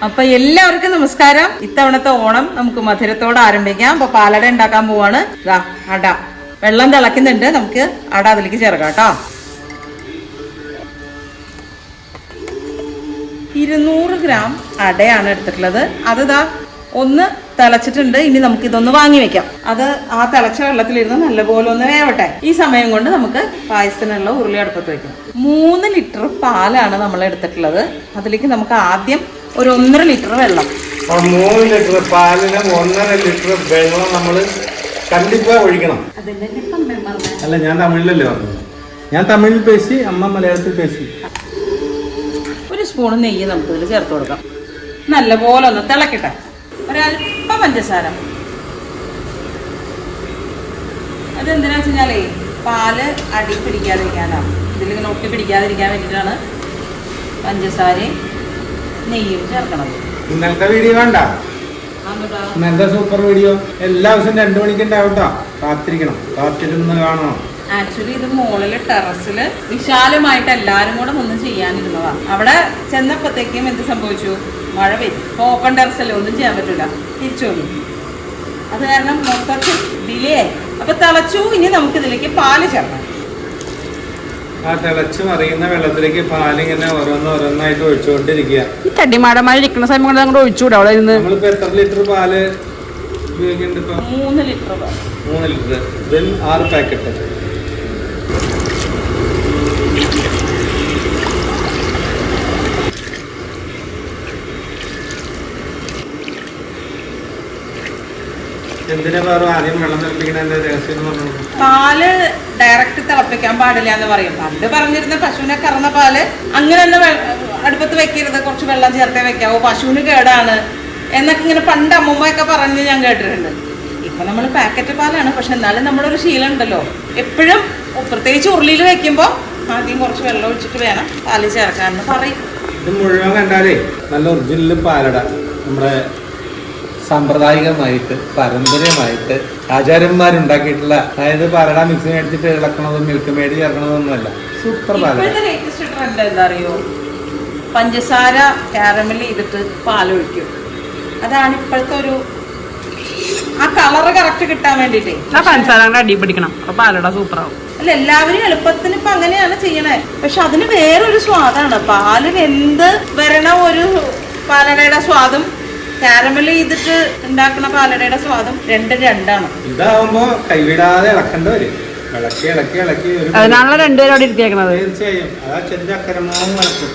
അപ്പൊ എല്ലാവർക്കും നമസ്കാരം. ഇത്തവണത്തെ ഓണം നമുക്ക് മധുരത്തോടെ ആരംഭിക്കാം. അപ്പൊ പാലട ഉണ്ടാക്കാൻ പോവാണ്. അട വെള്ളം തിളക്കുന്നുണ്ട്, നമുക്ക് അട അതിലേക്ക് ചേർക്കാം കേട്ടോ. 200 ഗ്രാം അടയാണ് എടുത്തിട്ടുള്ളത്. അത് ഒന്ന് തിളച്ചിട്ടുണ്ട്. ഇനി നമുക്ക് ഇതൊന്ന് വാങ്ങി വെക്കാം. അത് ആ തിളച്ച വെള്ളത്തിലിരുന്ന് നല്ലപോലെ ഒന്ന് വേവട്ടെ. ഈ സമയം കൊണ്ട് നമുക്ക് പായസത്തിനുള്ള ഉരുളി അടുപ്പത്ത് വെക്കാം. 3 ലിറ്റർ പാലാണ് നമ്മൾ എടുത്തിട്ടുള്ളത്. അതിലേക്ക് നമുക്ക് ആദ്യം ഒരു 1.5 ലിറ്റർ വെള്ളം. 3 ലിറ്റർ പാലിന് 1.5 ലിറ്റർ വെള്ളം നമ്മൾ കണ്ടിപ്പാ ഒഴിക്കണം. അല്ല, ഞാൻ തമിഴിലല്ലേ പറഞ്ഞത്. ഞാൻ തമിഴിൽ പേശി, അമ്മ മലയാളത്തിൽ പേശി. 1 സ്പൂൺ നെയ്യ് നമുക്ക് ഇതിൽ ചേർത്ത് കൊടുക്കാം. നല്ലപോലെ ഒന്ന് തിളക്കട്ടെ. ഒരല്പം പഞ്ചസാര. അതെന്തിനാ വെച്ചാലേ പാല് അടി പിടിക്കാതിരിക്കാനാണ്. ഇതിലിങ്ങനെ ഒട്ടി പിടിക്കാതിരിക്കാൻ വേണ്ടിയിട്ടാണ് പഞ്ചസാരയും നെയ്യും ചേർക്കണത്. ഇന്നലത്തെ വീഡിയോ കണ്ട? ഇന്നലത്തെ സൂപ്പർ വീഡിയോ. എല്ലാ ദിവസവും 2 മണിക്ക് ഉണ്ടാവട്ടോ. കാത്തിരുന്ന് കാണണം. ആക്ച്വലി ഇത് മുകളില് ടെറസില് വിശാലമായിട്ട് എല്ലാരും കൂടെ ഒന്ന് ചെയ്യാനിരുന്നതാണ്. അവിടെ ചെന്നപ്പോഴത്തേക്കും എന്ത് സംഭവിച്ചു? മഴ പെയ്തു. ഓപ്പൺ ടെറസല്ലേ, ഒന്നും ചെയ്യാൻ പറ്റില്ല. തിരിച്ചോളൂ. അത് കാരണം മൊത്തത്തിൽ ഡിലേ ആയി. അപ്പൊ തിളച്ചു. ഇനി നമുക്ക് ഇതിലേക്ക് പാല് ചേർക്കാം. ആ തിളച്ചു മറിയുന്ന വെള്ളത്തിലേക്ക് പാലിങ്ങനെ ഓരോന്നായിട്ട് ഒഴിച്ചുകൊണ്ടിരിക്കുക. ഈ തടിമാടന്മാർ ഇരിക്കുന്ന സമയം കൊണ്ട് അങ്ങോട്ട് ഒഴിച്ചുകൂടെ? അവിടെ നിന്ന് നമ്മളിപ്പോ എത്ര ലിറ്റർ പാല് ഉപയോഗിക്കുന്നുണ്ട്? ഇപ്പൊ 3 ലിറ്റർ. 3 ലിറ്റർ. ഇതിൽ 6 പാക്കറ്റ്. എന്തിനാ വേറെ ആദ്യം വെള്ളം തിളപ്പിക്കണ രഹസ്യം? പാല് ഡയറക്റ്റ് തിളപ്പിക്കാൻ പാടില്ല എന്ന് പറയും. പണ്ട് പറഞ്ഞിരുന്ന പശുവിനെ കറന്ന പാല് അങ്ങനെ തന്നെ അടുപ്പത്ത് വെക്കരുത്, കുറച്ച് വെള്ളം ചേർത്തേ വെക്കാവൂ, പശുവിന് കേടാണ് എന്നൊക്കെ ഇങ്ങനെ പണ്ട് അമ്മൂമ്മയൊക്കെ പറഞ്ഞ് ഞാൻ കേട്ടിട്ടുണ്ട്. ഇപ്പൊ നമ്മൾ പാക്കറ്റ് പാലാണ്. പക്ഷെ എന്നാലും നമ്മളൊരു ശീലം ഉണ്ടല്ലോ, എപ്പോഴും പ്രത്യേകിച്ച് ഉരുളിയിൽ വെക്കുമ്പോൾ ആദ്യം കുറച്ച് വെള്ളം ഒഴിച്ചിട്ട് വേണം പാല് ചേർക്കാന്ന് പറയും. ഇത് മുഴുവൻ കണ്ടാലേ നല്ല ഒറിജിനൽ പാലട. നമ്മുടെ സാമ്പ്രദായികമായിട്ട് പാരമ്പര്യമായിട്ട് ആചാര്യന്മാരുണ്ടാക്കിയിട്ടുള്ള, അതായത് പാലട മിക്സ് മേടിച്ചിട്ട് ഇളക്കണതും മിൽക്ക് മേടി ചേർക്കണതൊന്നുമല്ല. സൂപ്പർ പാലട. ലേറ്റസ്റ്റ് ട്രെൻഡ് എന്താ അറിയോ? പഞ്ചസാര കാരമൽ ചെയ്തിട്ട് പാലൊഴിക്കും. അതാണ് ഇപ്പോഴത്തെ ഒരു ആ കളറ് കറക്റ്റ് കിട്ടാൻ വേണ്ടിട്ടേ. പഞ്ചസാര അടി പിടിക്കണം, അപ്പൊ പാലട സൂപ്പറാവും. അല്ല, എല്ലാവരും എളുപ്പത്തിന് ഇപ്പൊ അങ്ങനെയാണ് ചെയ്യണേ. പക്ഷെ അതിന് വേറൊരു സ്വാദാണ്. പാല് വെന്ത് വരണ ഒരു പാലടയുടെ സ്വാദും കാരമൽ ചെയ്തിട്ട് ഉണ്ടാക്കുന്ന പാലടയുടെ സ്വാദും രണ്ടാണ്. ഇതാവുമ്പോ കൈവിടാതെ ഇളക്കേണ്ടി വരും. ഇളക്കി അതിനാണല്ലോ 2 പേരും അവിടെ ഇരുത്തിയേക്കണത്. തീർച്ചയായും. അതാ ചെറിയ അക്കരമാവും ഇളക്കും.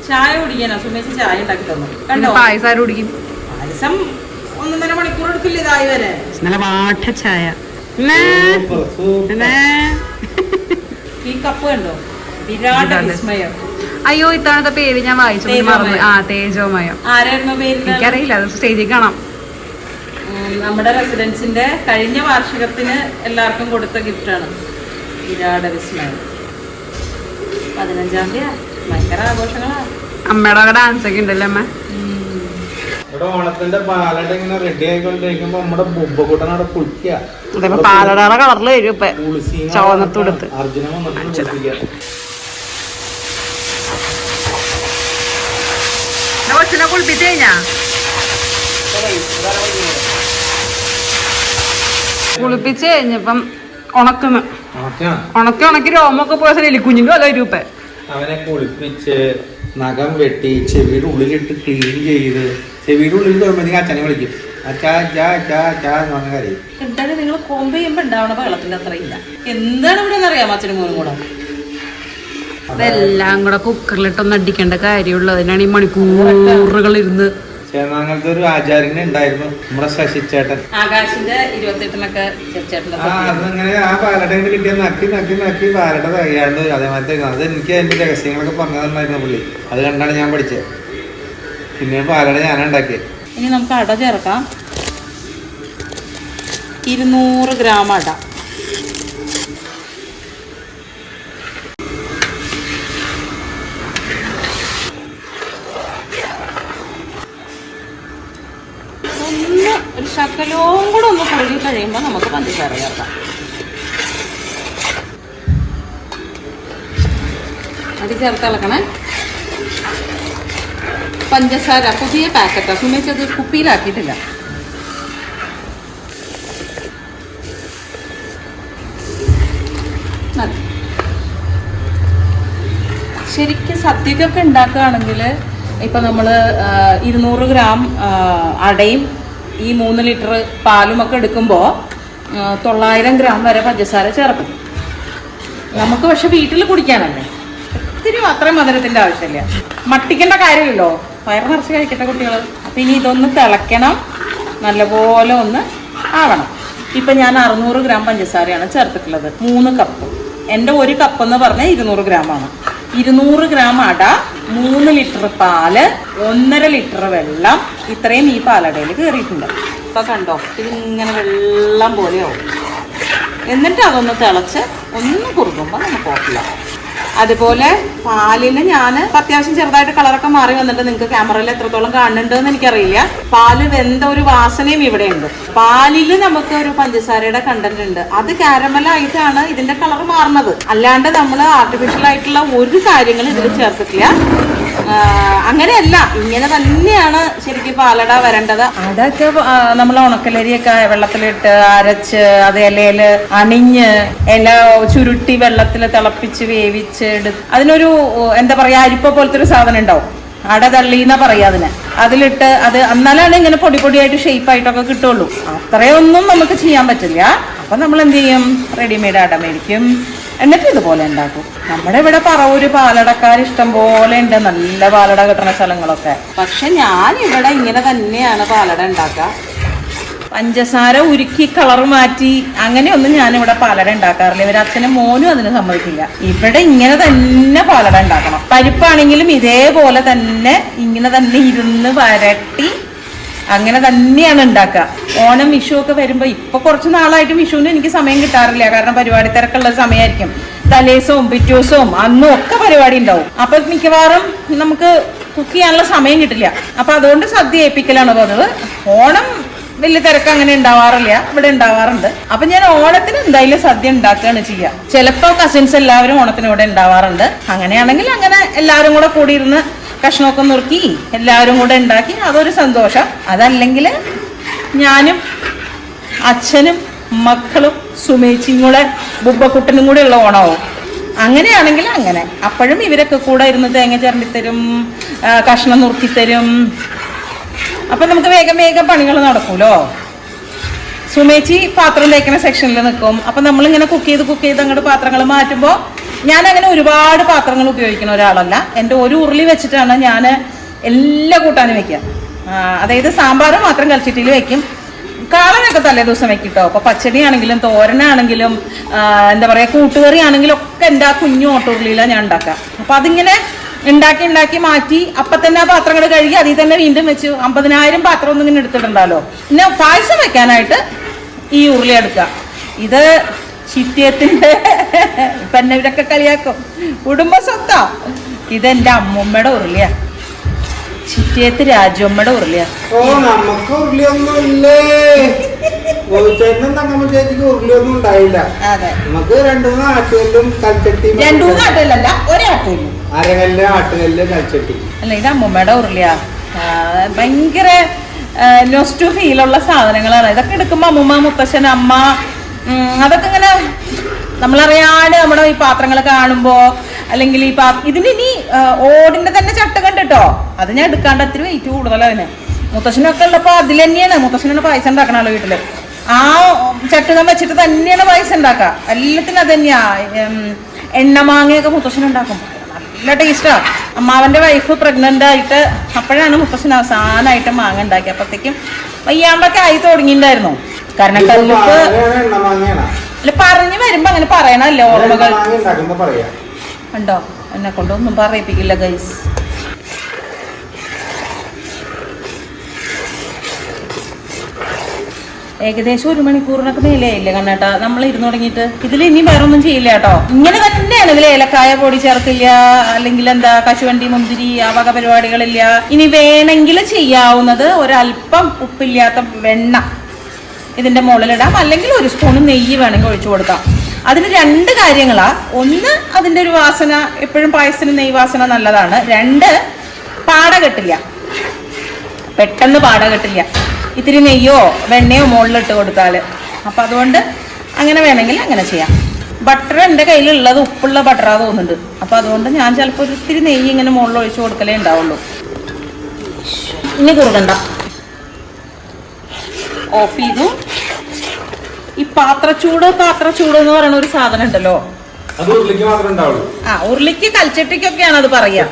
ചായ കുടിക്കാനോ? സുമേഷ് ചായ ഉണ്ടാക്കി തന്നു. കണ്ടോ? പായസം കുടിക്കും. പായസം 1.5 മണിക്കൂർ എടുക്കില്ല ഇതായി വരെ. നല്ല വാട്ട ചായ. ഈ കപ്പ് കണ്ടോ? വിരാട് വിസ്മയം. അയ്യോ, ഇത്തവണത്തെ പേര് ഞാൻ വായിച്ചു മറന്നു. തേജോമയം. ആരായിരുന്നു പേര്? എനിക്കറിയില്ല, അത് സ്റ്റേജിൽ കാണാം. നമ്മുടെ റെസിഡൻസിന്റെ കഴിഞ്ഞ വാർഷികത്തിന് എല്ലാവർക്കും കൊടുത്ത ഗിഫ്റ്റാണ് വിരാട് വിസ്മയം. 15-ാം തീയതി ഭയങ്കര ആഘോഷങ്ങളാ. അമ്മയുടെ ഡാൻസ് ഒക്കെ ഉണ്ടല്ലോ അമ്മ. ഇവിടെ ഓണത്തിന്റെ പാലട ഇങ്ങനെ റെഡി ആയിക്കൊണ്ടിരിക്കുമ്പോ നമ്മുടെ ബുബ്ബക്കൂട്ടൻ അവിടെ കുളിക്കുക. പാലടയുടെ കളറിൽ വരും ഇപ്പൊ ചുവന്നത്തുടുത്ത്. അർജുന വന്നിട്ട് കൊച്ചിനെ കുളിപ്പിച്ച് കഴിഞ്ഞാ കുളിപ്പിച്ച് കഴിഞ്ഞപ്പം ഉണക്കി രോമൊക്കെ പോയ സ്ഥലം എലിക്കുഞ്ഞിന്റെ വല്ല വരും ഇപ്പൊ. അവനെ കുളിപ്പിച്ച് നഖം വെട്ടി ചെവിയുടെ ഉള്ളിലിട്ട് ക്ലീൻ ചെയ്ത് ചെവിയുടെ ഉള്ളിൽ തോന്നുമ്പോൾ അച്ഛനെ വിളിക്കും. എന്താണ് നിങ്ങൾ കോമ്പ് ചെയ്യുമ്പോ ഉണ്ടാവണ വെള്ളത്തിന്റെ അത്ര ഇല്ല. എന്താണ് ഇവിടെ അറിയാം അച്ഛനും മോനും കൂടെ. അതെല്ലാം കൂടെ കുക്കറിലിട്ടൊന്നും അടിക്കേണ്ട കാര്യമുള്ളൂ. അതിനാണ് ഈ മണിക്കൂറുകൾ ഇരുന്ന്. ചേർന്നാങ്ങലത്തെ ഒരു ആചാര്യനെ ഉണ്ടായിരുന്നു, നമ്മുടെ ശശിച്ചേട്ടൻ. ആകാശിന്റെ 28-നൊക്കെ അതങ്ങനെ ആ പാലട കിട്ടിയ നക്കി പാലട തയ്യാണ്ട് അതേമാതിരി അത് എനിക്ക് അതിന്റെ രഹസ്യങ്ങളൊക്കെ പറഞ്ഞു തന്നായിരുന്നു പുള്ളി. അത് കണ്ടാണ് ഞാൻ പഠിച്ചത്. പിന്നെ പാലട ഞാനാണ് ഉണ്ടാക്കിയത്. ഇനി നമുക്ക് അട ചേർക്കാം. 200 ഗ്രാം അട. ഒരു ശകലവും കൂടെ ഒന്ന് കുറുകി കഴിയുമ്പോൾ നമുക്ക് പഞ്ചസാര ചേർക്കാം. അത് ചേർത്ത് ഇളക്കണേ. പഞ്ചസാര പുതിയ പാക്കറ്റാ, സുമേഷ് അത് കുപ്പിയിലാക്കിയിട്ടില്ല. ശരിക്കും സദ്യക്കൊക്കെ ഉണ്ടാക്കുകയാണെങ്കിൽ ഇപ്പം നമ്മൾ 200 ഗ്രാം അടയും ഈ 3 ലിറ്റർ പാലും ഒക്കെ എടുക്കുമ്പോൾ 900 ഗ്രാം വരെ പഞ്ചസാര ചേർക്കും. നമുക്ക് പക്ഷെ വീട്ടിൽ കുടിക്കാനല്ലേ, ഒത്തിരി അത്രയും മധുരത്തിൻ്റെ ആവശ്യമില്ല. മട്ടിക്കേണ്ട കാര്യമില്ലല്ലോ, വയറ് നിറച്ച് കഴിക്കട്ടെ കുട്ടികൾ. അപ്പം ഇനി ഇതൊന്ന് തിളയ്ക്കണം, നല്ലപോലെ ഒന്ന് ആവണം. ഇപ്പം ഞാൻ 600 ഗ്രാം പഞ്ചസാരയാണ് ചേർത്തിട്ടുള്ളത്, 3 കപ്പ്. എൻ്റെ 1 കപ്പ് എന്ന് പറഞ്ഞാൽ 200 ഗ്രാമാണ്. 200 ഗ്രാം അട, 3 ലിറ്റർ പാല്, 1.5 ലിറ്റർ വെള്ളം, ഇത്രയും ഈ പാലടയിൽ കയറിയിട്ടുണ്ട്. ഇപ്പം കണ്ടോ, ഇതിങ്ങനെ വെള്ളം പോലെയാവും. എന്നിട്ട് അതൊന്ന് തിളച്ച് ഒന്ന് കുറുകുമ്പോൾ നമുക്ക് ഓഫില്ല. അതുപോലെ പാലിന് ഞാൻ അത്യാവശ്യം ചെറുതായിട്ട് കളറൊക്കെ മാറി വന്നിട്ട് നിങ്ങൾക്ക് ക്യാമറയിൽ എത്രത്തോളം കാണുന്നുണ്ട് എന്ന് എനിക്കറിയില്ല. പാല് വെന്ത ഒരു വാസനയും ഇവിടെ ഉണ്ട്. പാലിൽ നമുക്ക് ഒരു പഞ്ചസാരയുടെ കണ്ടന്റ് ഉണ്ട്, അത് കാരമലായിട്ടാണ് ഇതിന്റെ കളർ മാറുന്നത്. അല്ലാണ്ട് നമ്മൾ ആർട്ടിഫിഷ്യൽ ആയിട്ടുള്ള ഒരു കാര്യങ്ങളും ഇതിൽ ചേർത്തിട്ടില്ല. അങ്ങനെയല്ല, ഇങ്ങനെ തന്നെയാണ് ശരിക്കും പാലട വരേണ്ടത്. അതൊക്കെ നമ്മൾ ഉണക്കലരിയൊക്കെ വെള്ളത്തിലിട്ട് അരച്ച് അത് ഇലയിൽ അണിഞ്ഞ് ഇല ചുരുട്ടി വെള്ളത്തിൽ തിളപ്പിച്ച് വേവിച്ച് അതിനൊരു എന്താ പറയാ, അരിപ്പ പോലത്തെ ഒരു സാധനം ഉണ്ടാവും, അട തള്ളി എന്നാ പറയാ അതിന്. അതിലിട്ട് അത് എന്നാലാണ് ഇങ്ങനെ പൊടി പൊടിയായിട്ട് ഷേപ്പായിട്ടൊക്കെ കിട്ടുള്ളൂ. അത്രയൊന്നും നമുക്ക് ചെയ്യാൻ പറ്റില്ല. അപ്പം നമ്മൾ എന്ത് ചെയ്യും, റെഡിമെയ്ഡ് അട മേടിക്കും, എന്നിട്ട് ഇതുപോലെ ഉണ്ടാക്കും. നമ്മുടെ ഇവിടെ പറവൂര് പാലടക്കാർ ഇഷ്ടം പോലെ ഉണ്ട്, നല്ല പാലട കിട്ടുന്ന സ്ഥലങ്ങളൊക്കെ. പക്ഷെ ഞാൻ ഇവിടെ ഇങ്ങനെ തന്നെയാണ് പാലട ഉണ്ടാക്കുക. പഞ്ചസാര ഉരുക്കി കളർ മാറ്റി അങ്ങനെയൊന്നും ഞാനിവിടെ പാലട ഉണ്ടാക്കാറില്ല. ഇവർ അച്ഛനും മോനും അതിന് സമ്മതിക്കില്ല. ഇവിടെ ഇങ്ങനെ തന്നെ പാലട ഉണ്ടാക്കണം. പരിപ്പാണെങ്കിലും ഇതേപോലെ തന്നെ ഇങ്ങനെ തന്നെ ഇരുന്ന് വരട്ടി അങ്ങനെ തന്നെയാണ് ഉണ്ടാക്കുക. ഓണം വിഷു ഒക്കെ വരുമ്പോൾ ഇപ്പൊ കുറച്ച് നാളായിട്ട് വിഷുവിന് എനിക്ക് സമയം കിട്ടാറില്ല, കാരണം പരിപാടി തിരക്കുള്ള സമയമായിരിക്കും. തലേസവും പിറ്റേസവും അന്നും ഒക്കെ പരിപാടി ഉണ്ടാവും. അപ്പൊ മിക്കവാറും നമുക്ക് കുക്ക് ചെയ്യാനുള്ള സമയം കിട്ടില്ല. അപ്പൊ അതുകൊണ്ട് സദ്യ ഏൽപ്പിക്കലാണ് പതിവ്. ഓണം വലിയ തിരക്ക് അങ്ങനെ ഉണ്ടാവാറില്ല, ഇവിടെ ഉണ്ടാവാറുണ്ട്. അപ്പൊ ഞാൻ ഓണത്തിന് എന്തായാലും സദ്യ ഉണ്ടാക്കുകയാണ് ചെയ്യുക. ചിലപ്പോൾ കസിൻസ് എല്ലാവരും ഓണത്തിന് ഇവിടെ ഉണ്ടാവാറുണ്ട്. അങ്ങനെയാണെങ്കിൽ അങ്ങനെ എല്ലാവരും കൂടെ കൂടിയിരുന്ന് കഷ്ണമൊക്കെ നുറുക്കി എല്ലാവരും കൂടെ ഉണ്ടാക്കി, അതൊരു സന്തോഷം. അതല്ലെങ്കിൽ ഞാനും അച്ഛനും മക്കളും സുമേച്ചിയും കൂടെ ബുബ്ബക്കുട്ടനും കൂടെ ഉള്ള ഓണമാവും. അങ്ങനെയാണെങ്കിൽ അങ്ങനെ അപ്പോഴും ഇവരൊക്കെ കൂടെ ഇരുന്ന് തേങ്ങ ചിരണ്ടിത്തരും, കഷ്ണം നുറുക്കിത്തരും. അപ്പം നമുക്ക് വേഗം വേഗം പണികൾ നടക്കൂലോ. സുമേച്ചി പാത്രം തേക്കുന്ന സെക്ഷനിൽ നിൽക്കും. അപ്പം നമ്മളിങ്ങനെ കുക്ക് ചെയ്ത് അങ്ങോട്ട് പാത്രങ്ങൾ മാറ്റുമ്പോൾ ഞാൻ അങ്ങനെ ഒരുപാട് പാത്രങ്ങൾ ഉപയോഗിക്കുന്ന ഒരാളല്ല. എൻ്റെ ഒരു ഉരുളി വെച്ചിട്ടാണ് ഞാൻ എല്ലാ കൂട്ടാനും വെക്കുക. അതായത് സാമ്പാർ മാത്രം കൽച്ചിട്ടിൽ വെക്കും, കാളനൊക്കെ തലേ ദിവസം വെക്കിട്ടോ. അപ്പോൾ പച്ചടി ആണെങ്കിലും തോരനാണെങ്കിലും എന്താ പറയുക കൂട്ടുകറി ആണെങ്കിലും ഒക്കെ എൻ്റെ ആ കുഞ്ഞു ഓട്ടുരുളിയിലാണ് ഞാൻ ഉണ്ടാക്കുക. അപ്പോൾ അതിങ്ങനെ ഉണ്ടാക്കി മാറ്റി അപ്പം തന്നെ ആ പാത്രങ്ങൾ കഴുകി അതിൽ തന്നെ വീണ്ടും വെച്ച് 50,000 പാത്രം ഒന്നും ഇങ്ങനെ എടുത്തിട്ടുണ്ടല്ലോ. പിന്നെ പായസം വെക്കാനായിട്ട് ഈ ഉരുളി എടുക്കുക. ഇത് ചിറ്റിയത്തിൻ്റെ ഇപ്പം എന്നെ ഇവരൊക്കെ കളിയാക്കും, കുടുംബ സ്വത്താ. ഇതെൻ്റെ അമ്മൂമ്മയുടെ ഉരുളിയാ, ചിറ്റിയത്ത് രാജമ്മയുടെ ഉരുളിയാ. ഓ നമുക്ക് ഉരുളിയൊന്നുമില്ലേ, ഉരുളിയൊന്നും ഉണ്ടായില്ല. അതെ, നമുക്ക് 2-3 ആട്ടുകല്ലും കൽച്ചട്ടി, 2-3 ആട്ടുകല്ലല്ല, ഒരാട്ടുകല്ലും, അരകല്ല് ആട്ടുകല്ല് കൽച്ചട്ടി. അല്ല, ഇത് അമ്മൂമ്മയുടെ ഉരുളിയാ. ഭയങ്കര നൊസ്റ്റു ഫീലുള്ള സാധനങ്ങളാണ് ഇതൊക്കെ. എടുക്കുമ്പോൾ അമ്മൂമ്മ, മുത്തശ്ശൻ, അമ്മ, അതൊക്കെ ഇങ്ങനെ നമ്മളറിയാണ്ട് നമ്മുടെ ഈ പാത്രങ്ങൾ കാണുമ്പോൾ, അല്ലെങ്കിൽ ഈ ഇതിനി ഓടിന്റെ തന്നെ ചട്ട കണ്ടിട്ടോ, അത് ഞാൻ എടുക്കാണ്ട് അത്തിരി വെയിറ്റ് കൂടുതലാണ് അതിന്. മുത്തശ്ശനൊക്കെ ഉള്ളപ്പോൾ അതിൽ തന്നെയാണ് മുത്തശ്ശനാണ് പായസം ഉണ്ടാക്കണല്ലോ വീട്ടില്. ആ ചട്ടുകം വെച്ചിട്ട് തന്നെയാണ് പായസം ഉണ്ടാക്കുക. എല്ലാത്തിനും അത് തന്നെയാ. എണ്ണമാങ്ങയൊക്കെ മുത്തശ്ശൻ ഉണ്ടാക്കും, നല്ല ടേസ്റ്റാ. അമ്മാവന്റെ വൈഫ് പ്രഗ്നന്റ് ആയിട്ട് അപ്പോഴാണ് മുത്തശ്ശൻ അവസാനമായിട്ട് മാങ്ങ ഉണ്ടാക്കി. അപ്പോഴത്തേക്കും വയ്യാമ്പൊക്കെ ആയി തുടങ്ങിയിട്ടുണ്ടായിരുന്നു. കാരണം കല്ലുപ്പ് അല്ല പറഞ്ഞു വരുമ്പോ അങ്ങനെ പറയണല്ലോ, ഓർമ്മകൾ ഉണ്ടോ. എന്നെ കൊണ്ടൊന്നും പറയിപ്പിക്കില്ല ഗൈസ്. ഏകദേശം 1 മണിക്കൂറിനൊക്കെ മേലെയായില്ലേ കണ്ണേട്ടാ നമ്മൾ ഇരുന്ന് തുടങ്ങിയിട്ട്. ഇതിൽ ഇനി വേറെ ഒന്നും ചെയ്യില്ല കേട്ടോ. ഇങ്ങനെ തന്നെയാണ്. ഇതിൽ ഏലക്കായ പൊടി ചേർക്കില്ല, അല്ലെങ്കിൽ എന്താ കശുവണ്ടി, മുന്തിരി, ആ വക പരിപാടികളില്ല. ഇനി വേണമെങ്കിൽ ചെയ്യാവുന്നത് ഒരല്പം ഉപ്പില്ലാത്ത വെണ്ണ ഇതിന്റെ മുകളിലിടാം, അല്ലെങ്കിൽ 1 സ്പൂൺ നെയ്യ് വേണമെങ്കിൽ ഒഴിച്ചു കൊടുക്കാം. അതിന് 2 കാര്യങ്ങളാ. ഒന്ന്, അതിന്റെ ഒരു വാസന, എപ്പോഴും പായസത്തിന് നെയ്യ് വാസന നല്ലതാണ്. 2, പാട കെട്ടില്ല. പെട്ടെന്ന് പാട കിട്ടില്ല. ഇത്തിരി നെയ്യോ വെണ്ണയോ മുകളിലിട്ട് കൊടുത്താൽ. അപ്പം അതുകൊണ്ട് അങ്ങനെ വേണമെങ്കിൽ അങ്ങനെ ചെയ്യാം. ബട്ടർ എൻ്റെ കയ്യിലുള്ളത് ഉപ്പുള്ള ബട്ടറാ തോന്നുന്നുണ്ട്. അപ്പം അതുകൊണ്ട് ഞാൻ ചിലപ്പോൾ ഒരു ഇത്തിരി നെയ്യ് ഇങ്ങനെ മുകളിൽ ഒഴിച്ച് കൊടുക്കലേ ഉണ്ടാവുള്ളൂ. ഇനി കുറുകണ്ട, ഓഫ് ചെയ്തു. ഈ പാത്രച്ചൂട് എന്ന് പറയുന്ന ഒരു സാധനം ഉണ്ടല്ലോ, ഉരുളിക്ക് കൽച്ചട്ടിക്കൊക്കെയാണ് അത് പറയാ.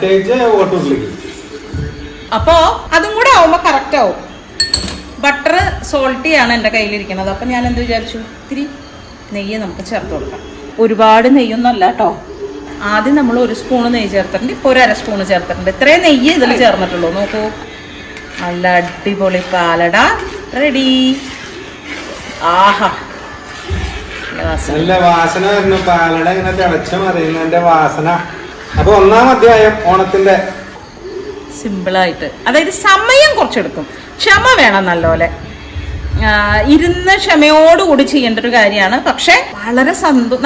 അപ്പോ അതും കൂടെ ആവുമ്പോ കറക്റ്റ് ആവും. ബട്ടർ സോൾട്ടിയാണ് എൻ്റെ കയ്യിലിരിക്കുന്നത്. അപ്പൊ ഞാൻ എന്ത് വിചാരിച്ചു, ഇത്തിരി നെയ്യ് നമുക്ക് ചേർത്ത് കൊടുക്കാം. ഒരുപാട് നെയ്യൊന്നുമല്ല കേട്ടോ. ആദ്യം നമ്മൾ 1 സ്പൂണ് നെയ്യ് ചേർത്തിട്ടുണ്ട്, ഇപ്പോൾ 1/2 സ്പൂണ് ചേർത്തിട്ടുണ്ട്. ഇത്രയും നെയ്യ് ഇതിൽ ചേർന്നിട്ടുള്ളൂ. നോക്കൂ, നല്ല അടിപൊളി പാലട റെഡി. ആഹാ, നല്ല വാസന വരുന്നു. പാലട ഇങ്ങനെ തിളച്ച മറിയുന്നതിന്റെ വാസന. അപ്പൊ 1-ാം അധ്യായം ഓണത്തിന്റെ സിമ്പിളായിട്ട്, അതായത് സമയം കുറച്ചെടുക്കും, ക്ഷമ വേണം നല്ലപോലെ. ഇരുന്ന് ക്ഷമയോടുകൂടി ചെയ്യേണ്ട ഒരു കാര്യമാണ്. പക്ഷെ വളരെ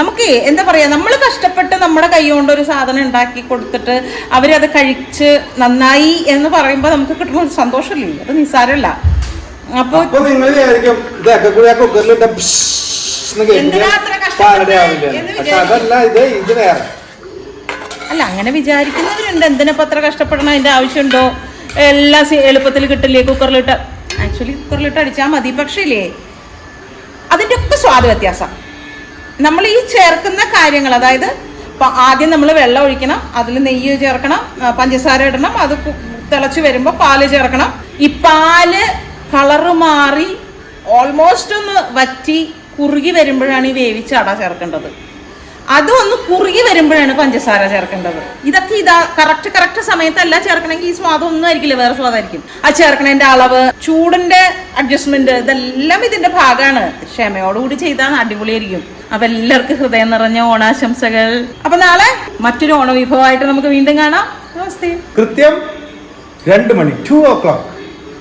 നമുക്ക് എന്താ പറയാ, നമ്മൾ കഷ്ടപ്പെട്ട് നമ്മുടെ കൈ കൊണ്ട് ഒരു സാധനം ഉണ്ടാക്കി കൊടുത്തിട്ട് അവരത് കഴിച്ച് നന്നായി എന്ന് പറയുമ്പോൾ നമുക്ക് കിട്ടുന്ന ഒരു സന്തോഷമില്ല, അത് നിസ്സാരമല്ല. അപ്പൊ നിങ്ങൾ വിചാരിക്കും ഇതൊക്കെ കൂടി ആ കുക്കറിലിട്ട അല്ല, അങ്ങനെ വിചാരിക്കുന്നവരുണ്ട്. എന്തിനപ്പോ അത്ര കഷ്ടപ്പെടണം, അതിന്റെ ആവശ്യമുണ്ടോ, എല്ലാം എളുപ്പത്തിൽ കിട്ടില്ലേ കുക്കറിലിട്ട്. ആക്ച്വലി കുക്കറിലിട്ട് അടിച്ചാൽ മതി. പക്ഷേ ഇല്ലേ, അതിൻ്റെ ഒക്കെ സ്വാദ് വ്യത്യാസം. നമ്മൾ ഈ ചേർക്കുന്ന കാര്യങ്ങൾ, അതായത് ആദ്യം നമ്മൾ വെള്ളം ഒഴിക്കണം, അതിൽ നെയ്യ് ചേർക്കണം, പഞ്ചസാര ഇടണം, അത് തിളച്ച് വരുമ്പോൾ പാല് ചേർക്കണം. ഈ പാല് കളറ് മാറി ഓൾമോസ്റ്റ് ഒന്ന് വറ്റി കുറുകി വരുമ്പോഴാണ് ഈ വേവിച്ച അട ചേർക്കേണ്ടത്. അതൊന്ന് കുറുകി വരുമ്പോഴാണ് പഞ്ചസാര ചേർക്കേണ്ടത്. ഇതൊക്കെ കറക്റ്റ് സമയത്തല്ല ചേർക്കണമെങ്കിൽ ഈ സ്വാദം ഒന്നും ആയിരിക്കില്ല, വേറെ സ്വാദായിരിക്കും. ആ ചേർക്കണതിന്റെ അളവ്, ചൂടിന്റെ അഡ്ജസ്റ്റ്മെന്റ്, ഇതെല്ലാം ഇതിന്റെ ഭാഗമാണ്. ക്ഷമയോടുകൂടി ചെയ്താൽ അടിപൊളിയായിരിക്കും. അപ്പൊ എല്ലാവർക്കും ഹൃദയം നിറഞ്ഞ ഓണാശംസകൾ. അപ്പൊ നാളെ മറ്റൊരു ഓണവിഭവമായിട്ട് നമുക്ക് വീണ്ടും കാണാം. നമസ്തേ. കൃത്യം 2 മണി 2 o'clock.